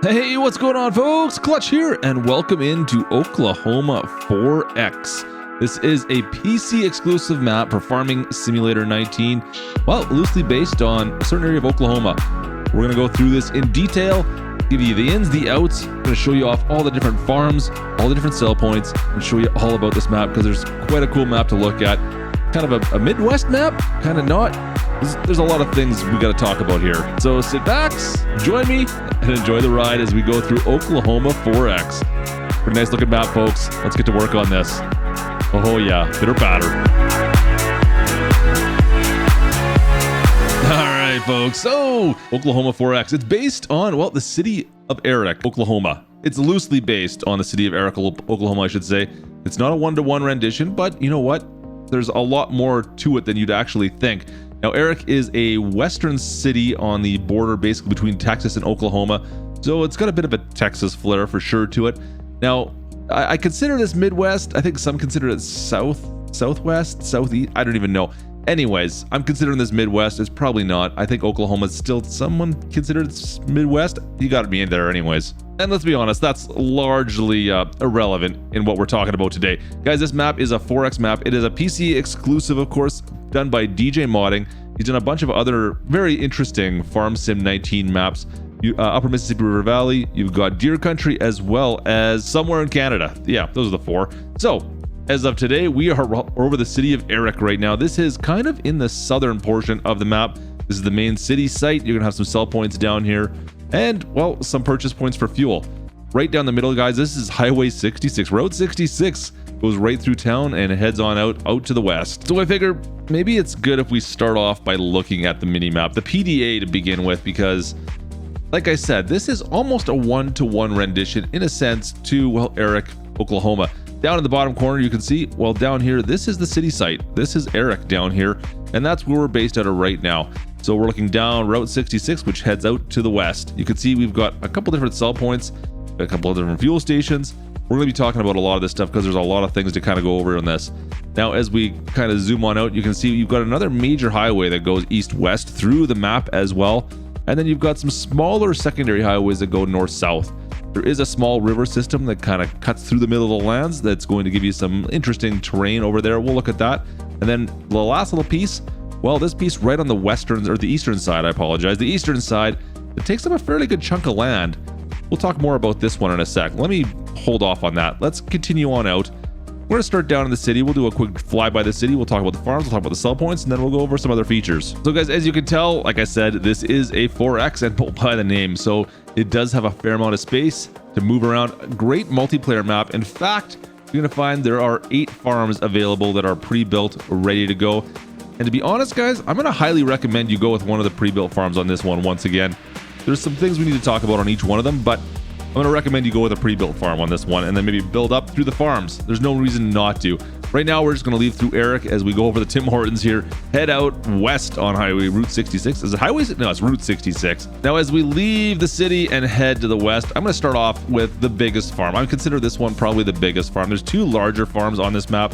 Hey, what's going on, folks? Klutch here, and welcome into Oklahoma 4X. This is a PC exclusive map for Farming Simulator 19, well, loosely based on a certain area of Oklahoma. We're going to go through this in detail, give you the ins, the outs. I'm going to show you off all the different farms, all the different sell points, and show you all about this map because there's quite a cool map to look at. Kind of a Midwest map, kind of not. There's a lot of things we got to talk about here. So sit back, join me, and enjoy the ride as we go through Oklahoma 4X. Pretty nice looking map, folks. Let's get to work on this. Oh yeah, bitter batter. All right, folks. So Oklahoma 4X. It's based on, well, the city of Eric, Oklahoma. It's loosely based on the city of Eric, Oklahoma, I should say. It's not a one-to-one rendition, but you know what? There's a lot more to it than you'd actually think. Now, Eric is a western city on the border basically between Texas and Oklahoma, so it's got a bit of a Texas flair for sure to it. Now, I consider this Midwest. I think some consider it southwest, southeast. I don't even know. Anyways, I'm considering this Midwest. It's probably not. I think Oklahoma's still someone considered it's Midwest. You got to be in there anyways. And let's be honest, that's largely irrelevant in what we're talking about today. Guys, this map is a 4X map. It is a PC exclusive, of course, done by DJ Modding. He's done a bunch of other very interesting Farm Sim 19 maps. Upper Mississippi River Valley, you've got Deer Country, as well as somewhere in Canada. Yeah, those are the four. So, as of today, we are over the city of Eric right now. This is kind of in the southern portion of the map. This is the main city site. You're gonna have some sell points down here and, well, some purchase points for fuel. Right down the middle, guys, this is Highway 66. Road 66 goes right through town and heads on out to the west. So I figure maybe it's good if we start off by looking at the mini-map, the PDA to begin with, because like I said, this is almost a one-to-one rendition in a sense to, well, Eric, Oklahoma. Down in the bottom corner, you can see, well, down here, this is the city site. This is Eric down here, and that's where we're based out of right now. So we're looking down Route 66, which heads out to the west. You can see we've got a couple different sell points, a couple of different fuel stations. We're going to be talking about a lot of this stuff because there's a lot of things to kind of go over on this. Now, as we kind of zoom on out, you can see you've got another major highway that goes east-west through the map as well. And then you've got some smaller secondary highways that go north-south. There is a small river system that kind of cuts through the middle of the lands that's going to give you some interesting terrain over there. We'll look at that. And then the last little piece, well, this piece right on the western, or the eastern side, I apologize. The eastern side, it takes up a fairly good chunk of land. We'll talk more about this one in a sec. Let me hold off on that. Let's continue on out. We're going to start down in the city. We'll do a quick fly by the city. We'll talk about the farms. We'll talk about the sell points, and then we'll go over some other features. So guys, as you can tell, like I said, this is a 4X and by the name. So it does have a fair amount of space to move around. Great multiplayer map. In fact, you're going to find there are 8 farms available that are pre-built, ready to go. And to be honest, guys, I'm going to highly recommend you go with one of the pre-built farms on this one once again. There's some things we need to talk about on each one of them, but I'm going to recommend you go with a pre-built farm on this one and then maybe build up through the farms. There's no reason not to. Right now, we're just going to leave through Eric as we go over the Tim Hortons here, head out west on Highway Route 66. Is it Highway? No, it's Route 66. Now, as we leave the city and head to the west, I'm going to start off with the biggest farm. I consider this one probably the biggest farm. There's 2 larger farms on this map.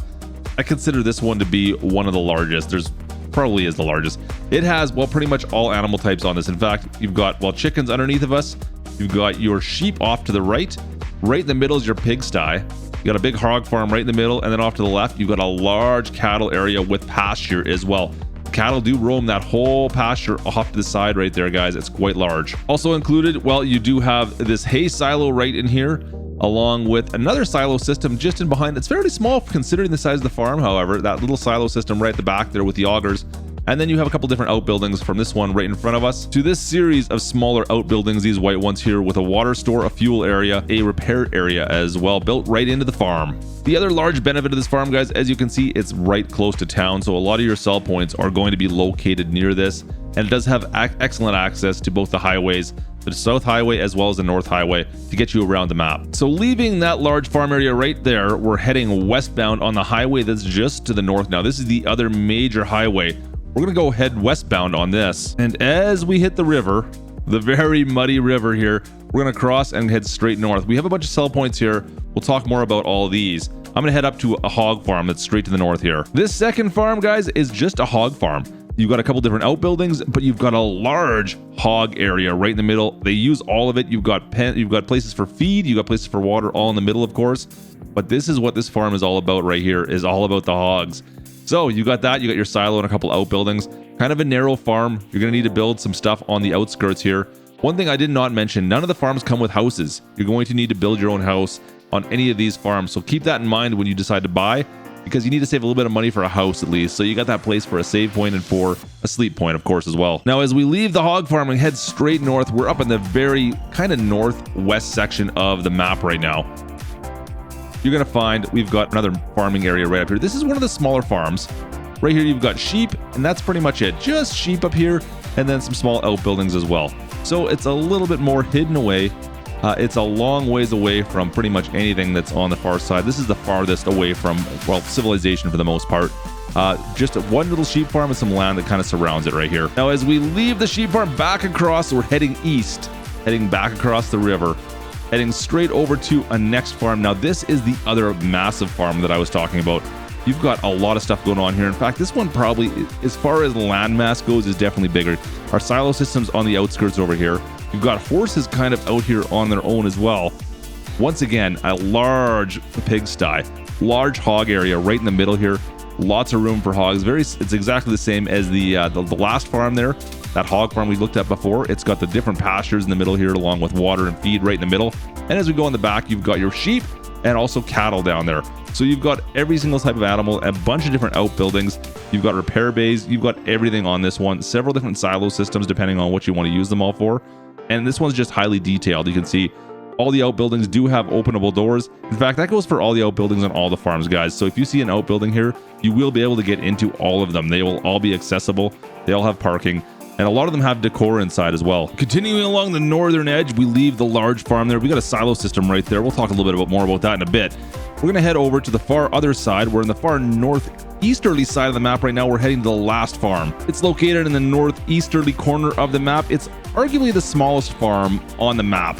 I consider this one to be one of the largest. There's probably is the largest. It has, well, pretty much all animal types on this. In fact, you've got, well, chickens underneath of us. You've got your sheep off to the right. Right in the middle is your pigsty. You got a big hog farm right in the middle, and then off to the left, you've got a large cattle area with pasture as well. Cattle do roam that whole pasture off to the side right there, guys. It's quite large. Also included, well, you do have this hay silo right in here, along with another silo system just in behind. It's fairly small considering the size of the farm, however, that little silo system right at the back there with the augers. And then you have a couple different outbuildings from this one right in front of us to this series of smaller outbuildings, these white ones here, with a water store, a fuel area, a repair area as well, built right into the farm. The other large benefit of this farm, guys, as you can see, it's right close to town, so a lot of your sell points are going to be located near this, and it does have excellent access to both the highways, the South Highway as well as the North Highway, to get you around the map. So leaving that large farm area right there, we're heading westbound on the highway that's just to the north now. This is the other major highway. We're going to go head westbound on this. And as we hit the river, the very muddy river here, we're going to cross and head straight north. We have a bunch of sell points here. We'll talk more about all of these. I'm going to head up to a hog farm that's straight to the north here. This second farm, guys, is just a hog farm. You've got a couple different outbuildings, but you've got a large hog area right in the middle. They use all of it. You've got places for feed, you've got places for water, all in the middle, of course. But this is what this farm is all about right here, is all about the hogs. So you got that, you got your silo and a couple outbuildings. Kind of a narrow farm. You're going to need to build some stuff on the outskirts here. One thing I did not mention, none of the farms come with houses. You're going to need to build your own house on any of these farms. So keep that in mind when you decide to buy, because you need to save a little bit of money for a house at least. So you got that place for a save point and for a sleep point, of course, as well. Now, as we leave the hog farm and head straight north, we're up in the very kind of northwest section of the map right now. You're going to find we've got another farming area right up here. This is one of the smaller farms. Right here, you've got sheep, and that's pretty much it. Just sheep up here, and then some small outbuildings as well. So it's a little bit more hidden away. It's a long ways away from pretty much anything that's on the far side. This is the farthest away from, well, civilization for the most part. Just one little sheep farm and some land that kind of surrounds it right here. Now, as we leave the sheep farm back across, we're heading east, heading back across the river, heading straight over to a next farm. Now, this is the other massive farm that I was talking about. You've got a lot of stuff going on here. In fact, this one probably, as far as landmass goes, is definitely bigger. Our silo system's on the outskirts over here. You've got horses kind of out here on their own as well. Once again, a large pigsty, large hog area right in the middle here. Lots of room for hogs. It's exactly the same as the last farm there, that hog farm we looked at before. It's got the different pastures in the middle here, along with water and feed right in the middle. And as we go in the back, you've got your sheep and also cattle down there. So you've got every single type of animal, a bunch of different outbuildings. You've got repair bays. You've got everything on this one. Several different silo systems depending on what you want to use them all for. And this one's just highly detailed. You can see all the outbuildings do have openable doors. In fact, that goes for all the outbuildings on all the farms, guys. So if you see an outbuilding here, you will be able to get into all of them. They will all be accessible. They all have parking. And a lot of them have decor inside as well. Continuing along the northern edge, we leave the large farm there. We got a silo system right there. We'll talk a little bit more about that in a bit. We're going to head over to the far other side. We're in the far northeasterly side of the map right now. We're heading to the last farm. It's located in the northeasterly corner of the map. It's arguably the smallest farm on the map.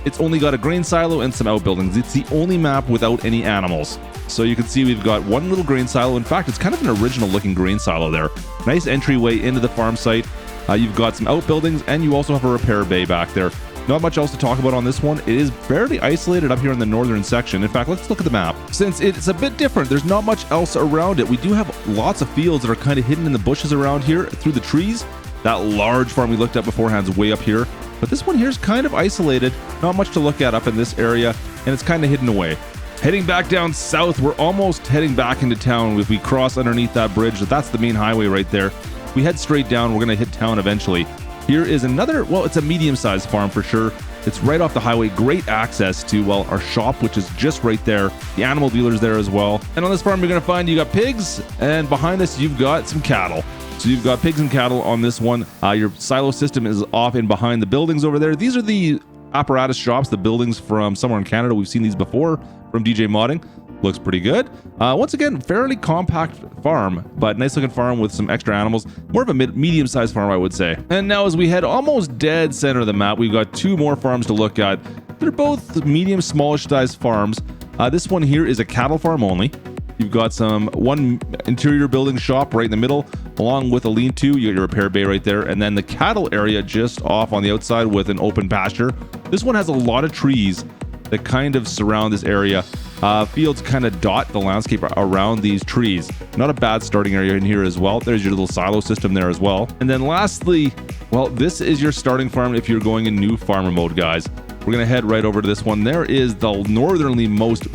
It's only got a grain silo and some outbuildings. It's the only map without any animals. So you can see we've got one little grain silo. In fact, it's kind of an original looking grain silo there. Nice entryway into the farm site. You've got some outbuildings, and you also have a repair bay back there. Not much else to talk about on this one. It is fairly isolated up here in the northern section. In fact, let's look at the map. Since it's a bit different, there's not much else around it. We do have lots of fields that are kind of hidden in the bushes around here through the trees. That large farm we looked at beforehand is way up here. But this one here is kind of isolated. Not much to look at up in this area, and it's kind of hidden away. Heading back down south, we're almost heading back into town. If we cross underneath that bridge, that's the main highway right there. We head straight down, we're going to hit town eventually. Here is another, well, it's a medium-sized farm for sure. It's right off the highway. Great access to, well, our shop, which is just right there. The animal dealer's there as well. And on this farm, you're going to find you got pigs, and behind us, you've got some cattle. So you've got pigs and cattle on this one. Your silo system is off in behind the buildings over there. These are the apparatus shops, the buildings from somewhere in Canada. We've seen these before from DJ Modding. Looks pretty good. Once again, fairly compact farm, but nice looking farm with some extra animals. More of a medium-sized farm, I would say. And now as we head almost dead center of the map, we've got two more farms to look at. They're both medium, smallish sized farms. This one here is a cattle farm only. You've got one interior building shop right in the middle, along with a lean-to. You got your repair bay right there, and then the cattle area just off on the outside with an open pasture. This one has a lot of trees that kind of surround this area. Fields kind of dot the landscape around these trees. Not a bad starting area in here as well. There's your little silo system there as well. And then lastly, well, this is your starting farm if you're going in new farmer mode, guys. We're going to head right over to this one. There is the northernly most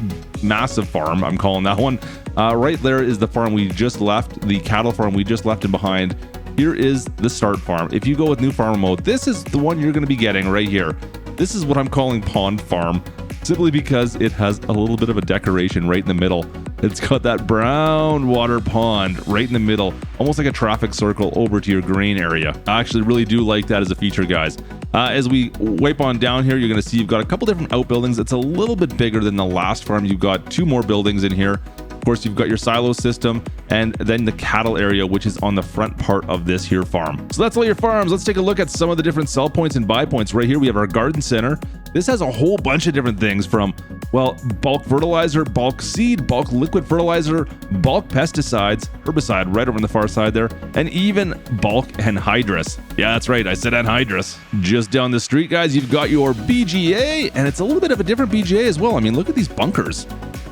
massive farm, I'm calling that one. Right there is the farm we just left, the cattle farm we just left in behind. Here is the start farm. If you go with new farmer mode, this is the one you're going to be getting right here. This is what I'm calling Pond Farm, simply because it has a little bit of a decoration right in the middle. It's got that brown water pond right in the middle, almost like a traffic circle over to your grain area. I actually really do like that as a feature, guys. As we wipe on down here, you're going to see you've got a couple different outbuildings. It's a little bit bigger than the last farm. You've got two more buildings in here. Of course, you've got your silo system and then the cattle area, which is on the front part of this here farm. So that's all your farms. Let's take a look at some of the different sell points and buy points. Right here, we have our garden center. This has a whole bunch of different things, from Well, bulk fertilizer, bulk seed, bulk liquid fertilizer, bulk pesticides, herbicide right over on the far side there, and even bulk anhydrous. Yeah, that's right, I said anhydrous. Just down the street, guys, you've got your BGA, and it's a little bit of a different BGA as well. I mean, look at these bunkers.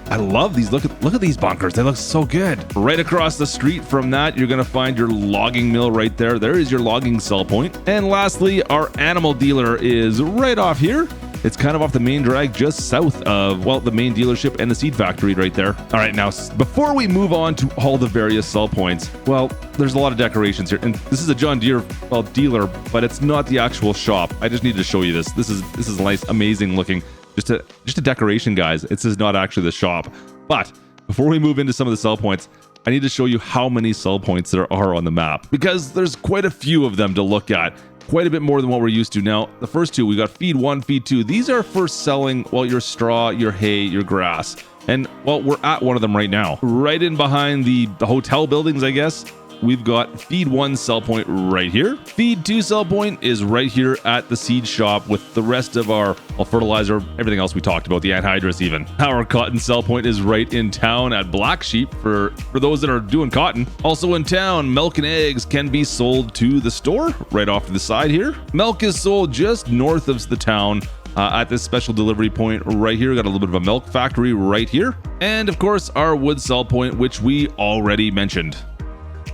I love these. Look at these bunkers. They look so good. Right across the street from that, you're going to find your logging mill right there. There is your logging sell point. And lastly, our animal dealer is right off here. It's kind of off the main drag just south of, well, the main dealership and the seed factory right there. All right, now, before we move on to all the various sell points, well, there's a lot of decorations here. And this is a John Deere, well, dealer, but it's not the actual shop. I just need to show you this. This is nice, amazing looking. Just a decoration, guys. This is not actually the shop. But before we move into some of the sell points, I need to show you how many sell points there are on the map, because there's quite a few of them to look at. Quite a bit more than what we're used to. Now, the first two, we got feed 1, feed 2. These are for selling, well, your straw, your hay, your grass. And, well, we're at one of them right now. Right in behind the hotel buildings, I guess. We've got feed 1 sell point right here. Feed 2 sell point is right here at the seed shop with the rest of our fertilizer, everything else we talked about, the anhydrous even. Our cotton sell point is right in town at Black Sheep for those that are doing cotton. Also in town, milk and eggs can be sold to the store right off to the side here. Milk is sold just north of the town at this special delivery point right here. Got a little bit of a milk factory right here. And of course, our wood sell point, which we already mentioned.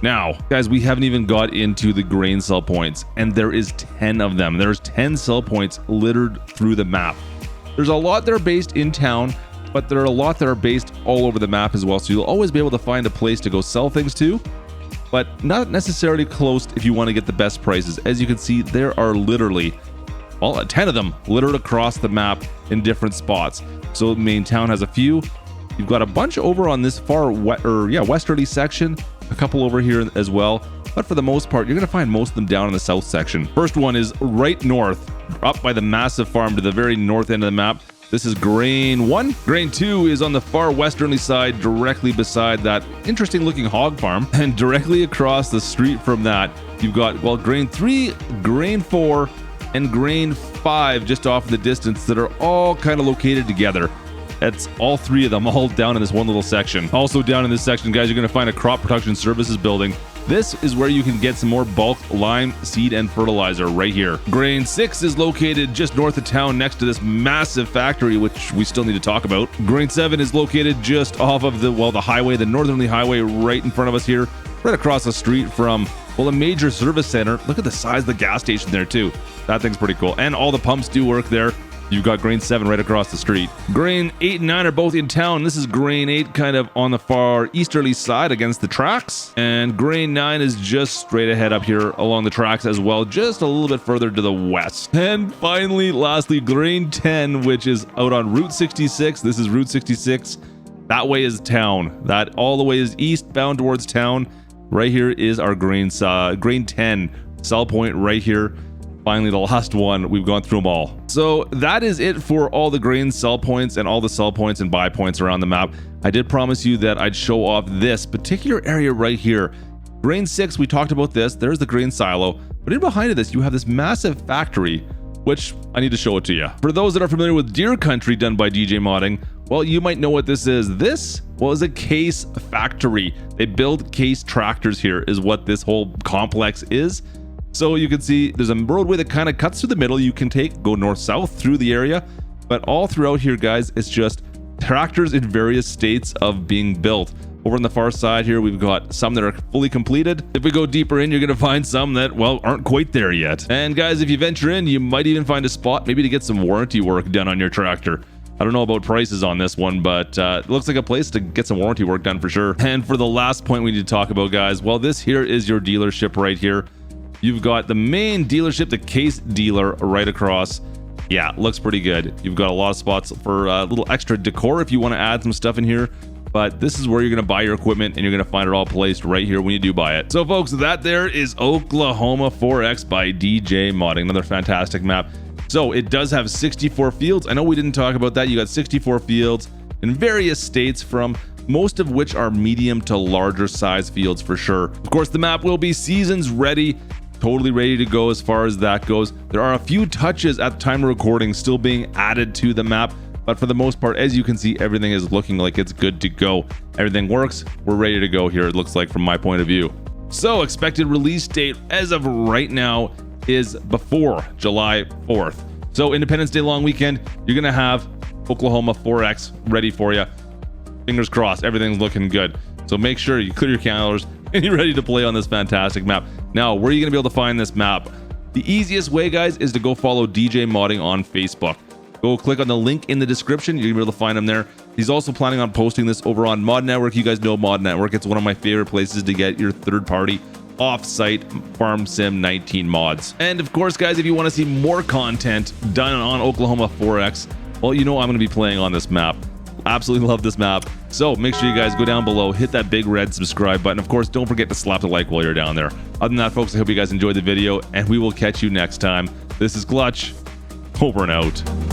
Now, guys, we haven't even got into the grain sell points, and there is 10 of them. There's 10 sell points littered through the map. There's a lot that are based in town, but there are a lot that are based all over the map as well. So you'll always be able to find a place to go sell things to, but not necessarily close if you want to get the best prices. As you can see, there are literally, well, 10 of them littered across the map in different spots. So main town has a few. You've got a bunch over on this far westerly section. A couple over here as well, but for the most part, you're going to find most of them down in the south section. First one is right north, up by the massive farm to the very north end of the map. This is grain 1. Grain 2 is on the far westerly side, directly beside that interesting looking hog farm. And directly across the street from that, you've got, well, grain 3, grain 4, and grain 5 just off in the distance that are all kind of located together. That's all 3 of them all down in this one little section. Also down in this section, guys, you're going to find a crop production services building. This is where you can get some more bulk lime, seed, and fertilizer right here. Grain 6 is located just north of town next to this massive factory, which we still need to talk about. Grain 7 is located just off of the highway, the northerly highway right in front of us here, right across the street from, well, a major service center. Look at the size of the gas station there too. That thing's pretty cool. And all the pumps do work there. You've got grain 7 right across the street. Grain 8 and 9 are both in town. This is grain 8 kind of on the far easterly side against the tracks. And grain 9 is just straight ahead up here along the tracks as well, just a little bit further to the west. And finally, lastly, grain 10, which is out on Route 66. This is Route 66. That way is town. That all the way is eastbound towards town. Right here is our grain 10 sell point right here. Finally, the last one. We've gone through them all. So that is it for all the grain sell points and all the sell points and buy points around the map. I did promise you that I'd show off this particular area right here. Grain 6, we talked about this. There's the grain silo. But in behind this, you have this massive factory, which I need to show it to you. For those that are familiar with Deer Country done by DJ Modding, well, you might know what this is. This, well, is a case factory. They build case tractors here is what this whole complex is. So you can see there's a roadway that kind of cuts through the middle. You can go north-south through the area, but all throughout here, guys, it's just tractors in various states of being built. Over on the far side here, we've got some that are fully completed. If we go deeper in, you're going to find some that, well, aren't quite there yet. And guys, if you venture in, you might even find a spot maybe to get some warranty work done on your tractor. I don't know about prices on this one, but it looks like a place to get some warranty work done for sure. And for the last point we need to talk about, guys, well, this here is your dealership right here. You've got the main dealership, the case dealer right across. Yeah, looks pretty good. You've got a lot of spots for a little extra decor if you want to add some stuff in here. But this is where you're going to buy your equipment, and you're going to find it all placed right here when you do buy it. So folks, that there is Oklahoma 4X by DJ Modding. Another fantastic map. So it does have 64 fields. I know we didn't talk about that. You got 64 fields in various states, from most of which are medium to larger size fields for sure. Of course, the map will be seasons ready. Totally ready to go as far as that goes. There are a few touches at the time of recording still being added to the map, But for the most part, as you can see, everything is looking like it's good to go. Everything works. We're ready to go here, it looks like, from my point of view. So expected release date as of right now is before July 4th. So Independence Day long weekend, you're going to have Oklahoma 4X ready for you. Fingers crossed, everything's looking good. So make sure you clear your calendars and you're ready to play on this fantastic map. Now, where are you going to be able to find this map? The easiest way, guys, is to go follow DJ Modding on Facebook. Go click on the link in the description. You're going to be able to find him there. He's also planning on posting this over on Mod Network. You guys know Mod Network. It's one of my favorite places to get your third-party off-site Farm Sim 19 mods. And of course, guys, if you want to see more content done on Oklahoma 4X, well, you know I'm going to be playing on this map. Absolutely love this map. So make sure you guys go down below, hit that big red subscribe button. Of course, don't forget to slap the like while you're down there. Other than that, folks, I hope you guys enjoyed the video, and we will catch you next time. This is Klutch. Over and out.